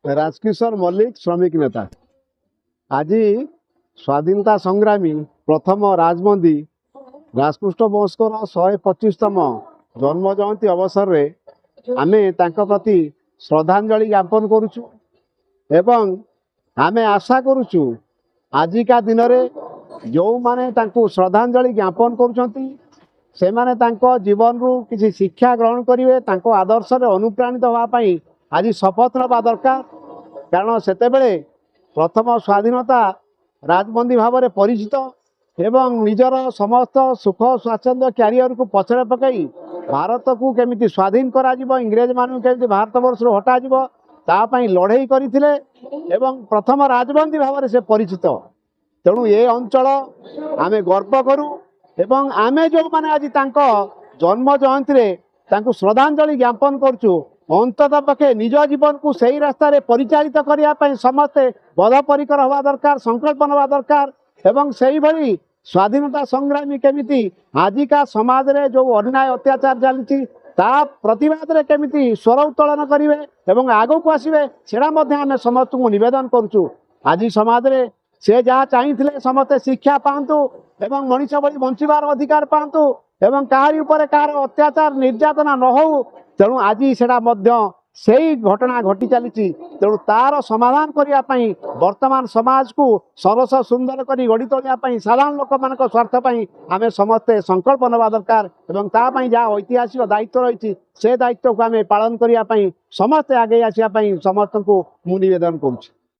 राजकिशोर मल्लिक श्रमिक नेता आज स्वाधीनता संग्रामी प्रथम राजबंदी राजकृष्ण बंशकर 125तम जन्म जयंती अवसर में आमे तांको प्रति श्रद्धांजलि ज्ञापन करुचु एवं आमे आशा करुचु आजिका दिन में जो माने तांको श्रद्धांजलि ज्ञापन करुचंती से माने तांको जीवन रु किसी शिक्षा ग्रहण करिवे तांको आदर्श रे अनुप्राणित होवा पई आज शपथ नवा दरकार कारण सेतेबेले प्रथम स्वाधीनता राजबंदी भाव में परिचित एवं निजर समस्त सुख स्वाच्छंद्य क्यारियर को पछरे पकई भारत को केमिति स्वाधीन करा जिवो इंग्रेज मानू केमिति भारत वर्ष हटा जिवो ता पई लड़ाई करथिले एवं प्रथम राजबंदी भाव में से परिचित तेणु ये अंचल आमे गर्व करूँ एवं आमे जो माने आज तांको जन्म जयंती रे तांको श्रद्धांजलि ज्ञापन करचु अंततः पक्षे निज जीवन को सही रास्ता रे परिचालित करने समस्ते बद्धपरिकर हवा दरकार संकल्प नवा दरकार एवं सही भली स्वाधीनता संग्रामी केमिति आजिका समाज रे जो अन्याय अत्याचार चलती ता प्रतिवाद रे केमिति स्वर उत्तोलन करिवे एवं आगो को आसीबे सेडा मध्ये हम समस्त को निवेदन करचु आज समाज रे से जहाँ चाहिए समस्ते शिक्षा पातु एवं मनीष भली बंचार अधिकार पातु एवं कहारी ऊपर कहार अत्याचार निर्यातना न हो तेणु आज से घटना घटी चली तेणु तार समाधान करने वर्तमान समाज को सरस सुंदर कर गढ़ी तोड़ापी साधारण लोक मान स्वार्थ आम समस्ते संकल्प नवा दरकार एवं तापाई जहाँ ऐतिहासिक दायित्व रही से दायित्व को आम पालन करने समस्ते आगे आसवाई समस्त को मु निवेदन करुँ।